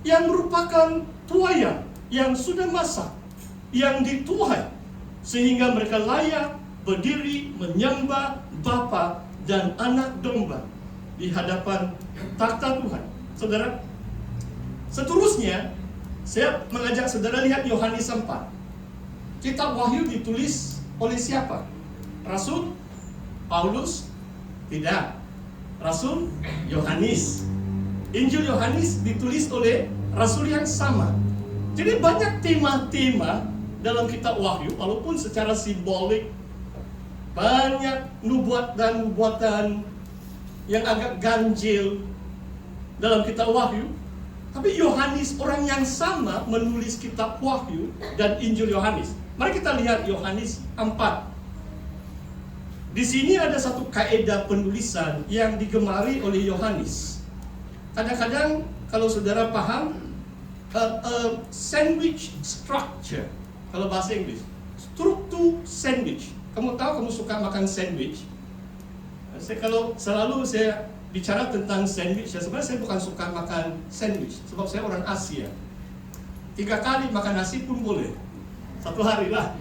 yang merupakan tuayan yang sudah masak, yang dituai, sehingga mereka layak berdiri menyembah Bapa dan Anak Domba di hadapan takhta Tuhan. Saudara, seterusnya saya mengajak saudara lihat Yohanes 4. Kitab Wahyu ditulis oleh siapa? Rasul Paulus? Tidak. Rasul Yohanes. Injil Yohanes ditulis oleh rasul yang sama. Jadi banyak tema-tema dalam kitab Wahyu, walaupun secara simbolik banyak nubuat dan nubuatan yang agak ganjil dalam kitab Wahyu. Tapi Yohanes, orang yang sama, menulis kitab Wahyu dan Injil Yohanes. Mari kita lihat Yohanes 4. Di sini ada satu kaidah penulisan yang digemari oleh Yohanes. Kadang-kadang kalau saudara paham, sandwich structure, kalau bahasa Inggris, struktur sandwich. Kamu tahu, kamu suka makan sandwich. Kalau selalu saya bicara tentang sandwich, ya sebenarnya saya bukan suka makan sandwich, sebab saya orang Asia. 3 kali makan nasi pun boleh, 1 hari lah.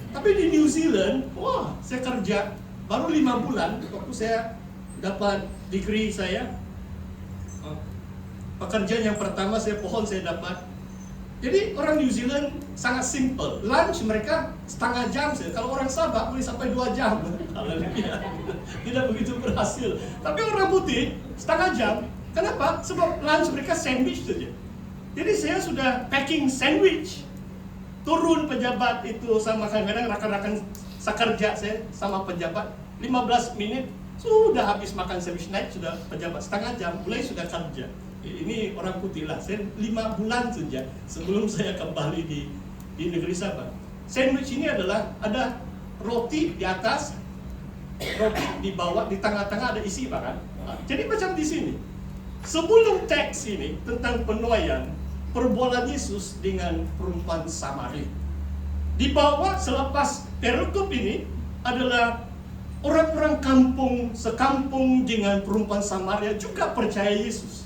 Tapi di New Zealand, wah, saya kerja baru 5 bulan waktu saya dapat degree saya. Pekerjaan yang pertama saya pohon saya dapat. Jadi orang New Zealand sangat simple. Lunch mereka setengah jam saja. Kalau orang Sabah boleh sampai 2 jam. Tidak begitu berhasil. Tapi orang putih setengah jam. Kenapa? Sebab lunch mereka sandwich saja. Jadi saya sudah packing sandwich. Turun pejabat itu sama kadang-kadang rakan-rakan sekerja saya sama pejabat 15 menit sudah habis makan sandwich, naik sudah pejabat setengah jam mulai sudah kerja. Ini orang putih lah. Saya 5 bulan saja sebelum saya kembali di negeri Sabah. Sandwich ini adalah ada roti di atas, roti di bawah, di tengah-tengah ada isi bahkan. Jadi macam di sini. Sebelum teks ini tentang penuaian, perbualan Yesus dengan perempuan Samaria. Di bawah selepas perikop ini adalah orang-orang kampung, sekampung dengan perempuan Samaria juga percaya Yesus.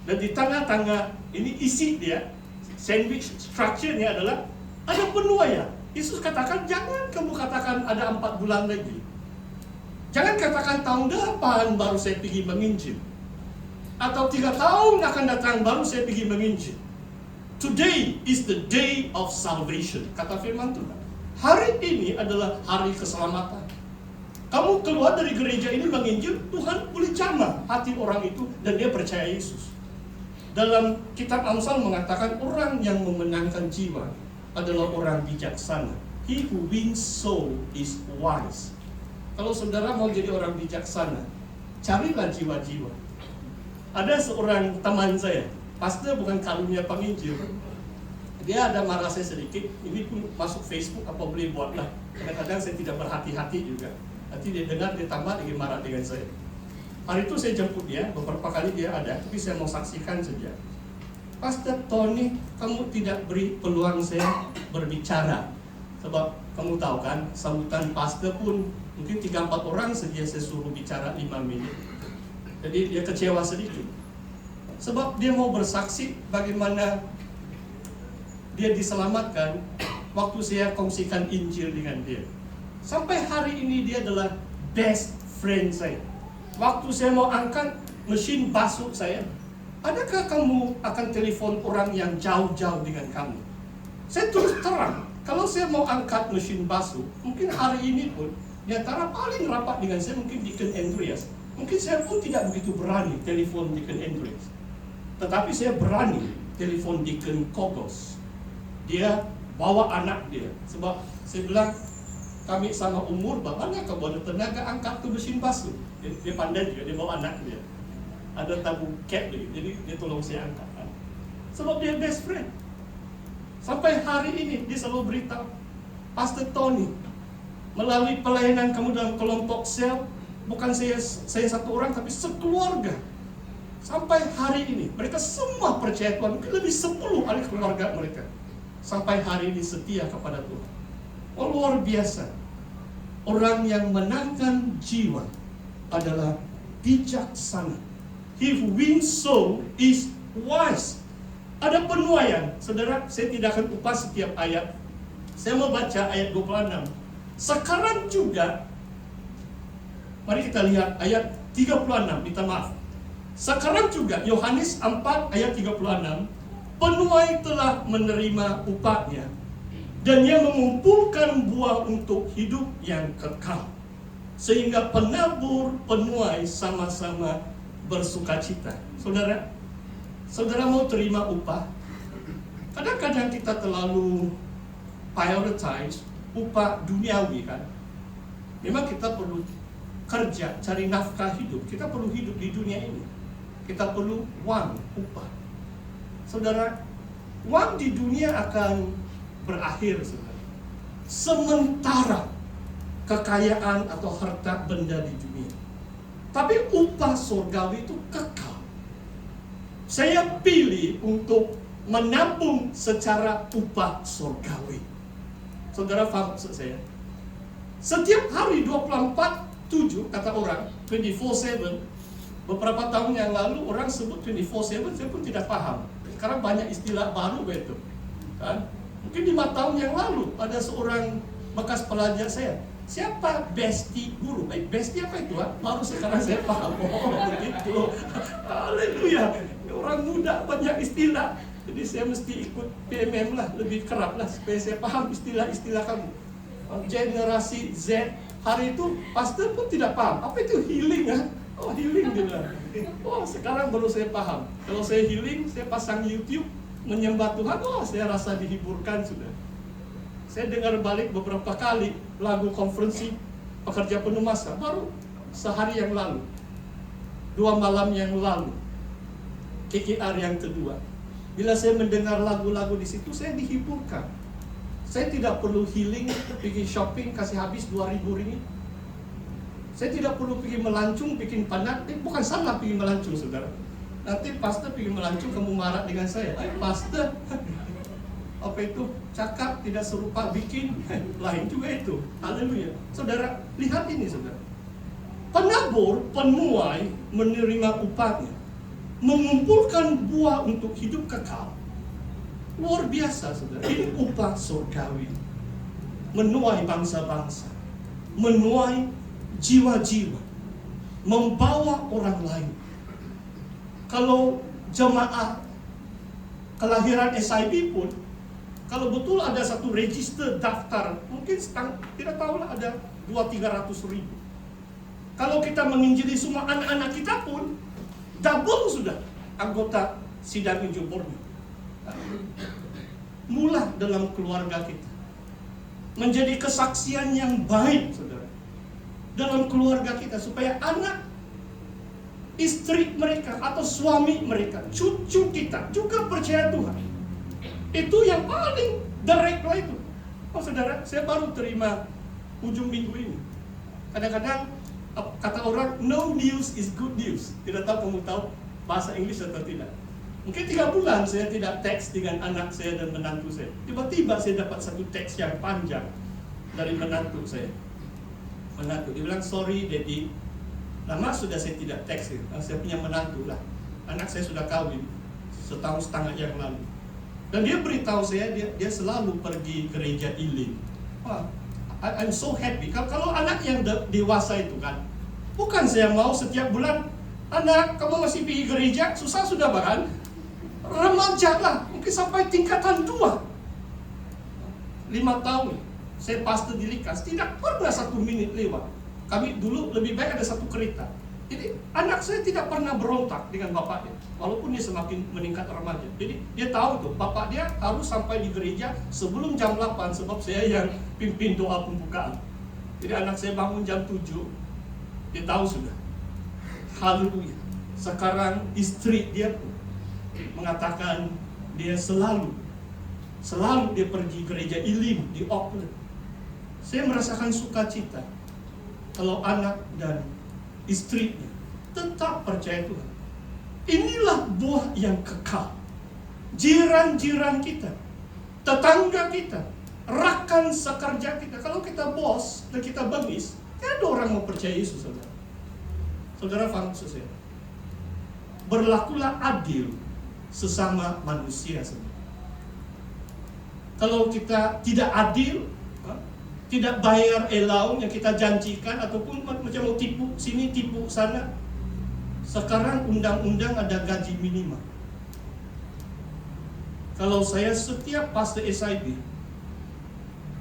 Dan di tengah-tengah ini isi dia, sandwich structure-nya adalah ada penuaian. Yesus katakan, jangan kamu katakan ada 4 bulan lagi. Jangan katakan tahun depan baru saya pergi menginjil. Atau 3 tahun akan datang baru saya pergi menginjil. Today is the day of salvation, kata firman Tuhan. Hari ini adalah hari keselamatan. Kamu keluar dari gereja ini menginjil, Tuhan boleh jamah hati orang itu dan dia percaya Yesus. Dalam kitab Amsal mengatakan orang yang memenangkan jiwa adalah orang bijaksana. He who wins soul is wise. Kalau saudara mau jadi orang bijaksana, carilah jiwa-jiwa. Ada seorang teman saya, pastor bukan karunia penginjil. Dia ada marah saya sedikit, ini pun masuk Facebook apa boleh buatlah. Kadang-kadang saya tidak berhati-hati juga. Nanti dia dengar, dia tambah lagi marah dengan saya. Hari itu saya jemput dia, beberapa kali dia ada, tapi saya mau saksikan saja. Pastor Tony, kamu tidak beri peluang saya berbicara. Sebab kamu tahu kan, sambutan pastor pun mungkin 3-4 orang saja saya suruh bicara 5 menit. Jadi dia kecewa sedikit. Sebab dia mau bersaksi bagaimana dia diselamatkan waktu saya kongsikan Injil dengan dia. Sampai hari ini dia adalah best friend saya. Waktu saya mau angkat mesin basuh saya, adakah kamu akan telepon orang yang jauh-jauh dengan kamu? Saya terus terang, kalau saya mau angkat mesin basuh, mungkin hari ini pun di antara paling rapat dengan saya mungkin Deacon Andreas. Mungkin saya pun tidak begitu berani telepon Deacon Andreas. Tetapi saya berani telepon Deacon Kogos. Dia bawa anak dia. Sebab saya bilang, kami sama umur, bagaimana kamu ada tenaga angkat tu mesin basuh? Dia pandai juga, dia bawa anak dia. Ada tabung cap lagi, jadi dia tolong saya angkat. Sebab dia best friend. Sampai hari ini dia selalu beritahu, Pastor Tony, melalui pelayanan kamu dalam kelompok sel, bukan saya satu orang, tapi sekeluarga. Sampai hari ini, mereka semua percaya Tuhan, mungkin lebih 10 ahli keluarga mereka. Sampai hari ini setia kepada Tuhan. Oh, luar biasa. Orang yang menangkan jiwa adalah bijaksana. He who wins soul is wise. Ada penuaian. Saudara, saya tidak akan kupas setiap ayat. Saya mau baca ayat 26. Sekarang juga, mari kita lihat ayat 36, minta maaf. Sekarang juga, Yohanes 4 ayat 36, penuai telah menerima upahnya, dan ia mengumpulkan buah untuk hidup yang kekal. Sehingga penabur, penuai sama-sama bersukacita. Saudara mau terima upah? Kadang-kadang kita terlalu prioritize upah duniawi kan. Memang kita perlu kerja, cari nafkah hidup. Kita perlu hidup di dunia ini. Kita perlu uang, upah. Saudara, uang di dunia akan berakhir, saudara. Sementara kekayaan atau harta benda di dunia. Tapi upah surgawi itu kekal. Saya pilih untuk menabung secara upah surgawi. Saudara faham maksud saya? Setiap hari 24/7 kata orang, 24/7. Beberapa tahun yang lalu orang sebut 24/7, saya pun tidak paham. Sekarang banyak istilah baru begitu. Kan? Mungkin 5 tahun yang lalu ada seorang bekas pelajar saya. Siapa bestie guru? Bestie apa itu? Baru sekarang saya paham. Oh begitu. Haleluya. Orang muda banyak istilah. Jadi saya mesti ikut PMM lah, lebih kerap lah supaya saya paham istilah-istilah kamu. Generasi Z hari itu pastor pun tidak paham. Apa itu healing ya? Oh healing dia bilang. Oh sekarang baru saya paham. Kalau saya healing, saya pasang YouTube menyembah Tuhan. Oh saya rasa dihiburkan sudah. Saya dengar balik beberapa kali lagu konferensi pekerja penuh masa baru sehari yang lalu, 2 malam yang lalu, KKR yang kedua. Bila saya mendengar lagu-lagu di situ, saya dihiburkan. Saya tidak perlu healing, pergi shopping, kasih habis 2.000 ringgit. Saya tidak perlu pergi melancung, bikin panat. Bukan salah pergi melancung, saudara. Nanti pastor pergi melancung, kamu marah dengan saya. Pastor, apa itu? Cakap tidak serupa bikin. Lain juga itu. Haleluya. Saudara, lihat ini saudara. Penabur, penuai menerima upahnya, mengumpulkan buah untuk hidup kekal. Luar biasa saudara. Ini upah surgawi. Menuai bangsa-bangsa, menuai jiwa-jiwa, membawa orang lain. Kalau jemaah kelahiran SIB pun, kalau betul ada satu register daftar, mungkin tidak tahu lah ada 200-300 ribu. Kalau kita menginjili semua anak-anak kita pun, double sudah anggota sidang Injil Borneo. Mula dalam keluarga kita. Menjadi kesaksian yang baik, saudara. Dalam keluarga kita, supaya anak, istri mereka, atau suami mereka, cucu kita, juga percaya Tuhan. Itu yang paling direct lah itu. Oh saudara, saya baru terima ujung minggu ini. Kadang-kadang kata orang, no news is good news. Tidak tahu kamu tahu bahasa Inggris atau tidak. Mungkin 3 bulan saya tidak teks dengan anak saya dan menantu saya. Tiba-tiba saya dapat satu teks yang panjang dari menantu saya. Menantu, dia bilang, sorry daddy, lama sudah saya tidak teks. Saya punya menantu lah. Anak saya sudah kawin 1,5 tahun yang lalu. Dan dia beritahu saya, dia selalu pergi gereja Elim. Wah, I'm so happy. Kalau anak yang dewasa itu kan, bukan saya mau setiap bulan, anak kamu masih pergi gereja, susah sudah bahkan. Remaja lah, mungkin sampai tingkatan 2. 5 tahun, saya pastor di Likas, tidak pernah 1 menit lewat. Kami dulu lebih baik ada 1 kereta. Jadi anak saya tidak pernah berontak dengan bapaknya, walaupun dia semakin meningkat remaja. Jadi dia tahu tuh, bapak dia harus sampai di gereja sebelum jam 8, sebab saya yang pimpin doa pembukaan. Jadi anak saya bangun jam 7, dia tahu sudah. Haleluya. Sekarang istri dia pun mengatakan dia selalu dia pergi gereja Elim di Auckland. Saya merasakan sukacita kalau anak dan istrinya tetap percaya Tuhan. Inilah buah yang kekal. Jiran-jiran kita, tetangga kita, rakan sekerja kita. Kalau kita bos dan kita bengis, tidak ada orang mau percaya Yesus, saudara. Saudara faham maksud saya? Berlakulah adil sesama manusia saudara. Kalau kita tidak adil, tidak bayar allowance yang kita janjikan, ataupun macam mau tipu sini tipu sana. Sekarang undang-undang ada gaji minimal. Kalau saya setiap pastor SIB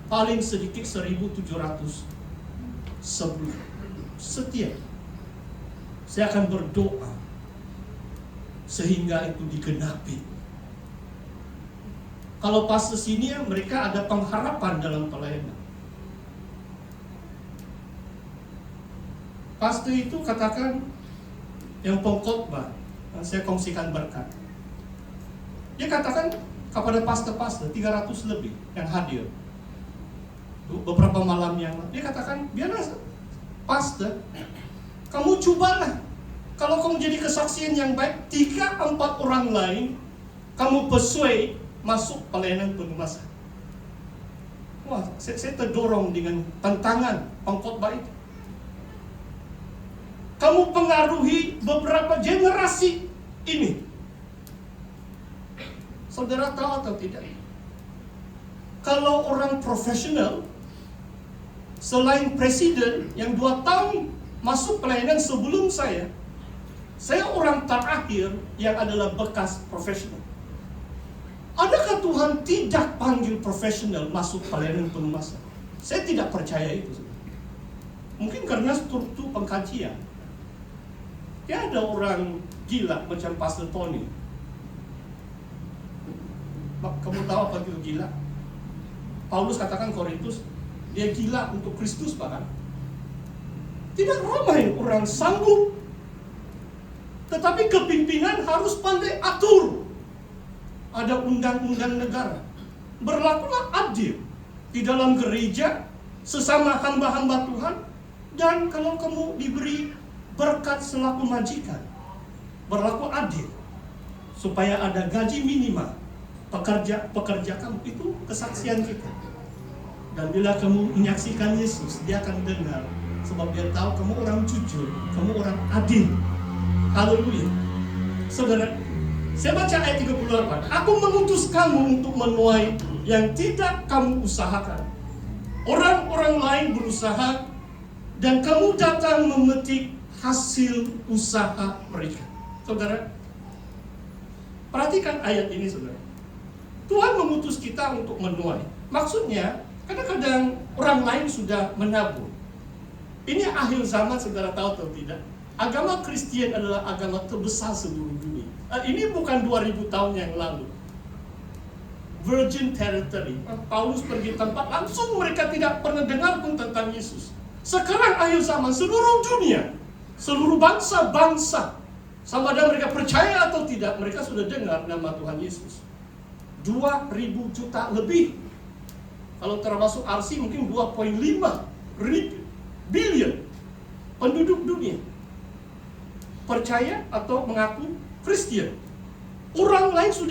paling sedikit 1.700 sebulan. Setiap saya akan berdoa sehingga itu digenapi. Kalau pastor senior, mereka ada pengharapan dalam pelayanan. Pastor itu katakan yang pengkhotbah, saya kongsikan berkat. Dia katakan kepada pastor-pastor 300 lebih yang hadir beberapa malam yang lalu, dia katakan, biarlah pastor, kamu cobalah. Kalau kamu jadi kesaksian yang baik, 3-4 orang lain kamu persuade masuk pelayanan penumasan. Wah, saya terdorong dengan tantangan pengkhotbah itu. Kamu pengaruhi beberapa generasi ini. Saudara tahu atau tidak? Kalau orang profesional, selain presiden yang 2 tahun masuk pelayanan sebelum saya orang terakhir yang adalah bekas profesional. Adakah Tuhan tidak panggil profesional masuk pelayanan penumasan? Saya tidak percaya itu. Mungkin karena struktur pengkajian. Ya ada orang gila macam Pastor Tony. Kamu tahu apa itu gila? Paulus katakan Korintus, dia gila untuk Kristus bahkan. Tidak ramai orang sanggup. Tetapi kepimpinan harus pandai atur. Ada undang-undang negara. Berlakulah adil di dalam gereja sesama hamba-hamba Tuhan. Dan kalau kamu diberi berkat selaku majikan, berlaku adil supaya ada gaji minimal. Pekerja kamu itu kesaksian kita. Dan bila kamu menyaksikan Yesus, dia akan dengar, sebab dia tahu kamu orang jujur, kamu orang adil. Haleluya. Saudara, saya baca ayat 38. Aku mengutus kamu untuk menuai yang tidak kamu usahakan. Orang-orang lain berusaha dan kamu datang memetik hasil usaha mereka. Saudara, perhatikan ayat ini, saudara. Tuhan mengutus kita untuk menuai. Maksudnya, kadang-kadang orang lain sudah menabur. Ini akhir zaman, saudara tahu atau tidak? Agama Kristen adalah agama terbesar seluruh dunia. Ini bukan 2000 tahun yang lalu. Virgin Territory. Paulus pergi tempat, langsung mereka tidak pernah dengar pun tentang Yesus. Sekarang akhir zaman, seluruh dunia, seluruh bangsa-bangsa, sama ada mereka percaya atau tidak, mereka sudah dengar nama Tuhan Yesus. 2.000 juta lebih. Kalau termasuk RC mungkin 2,5 billion penduduk dunia percaya atau mengaku Kristen. Orang lain sudah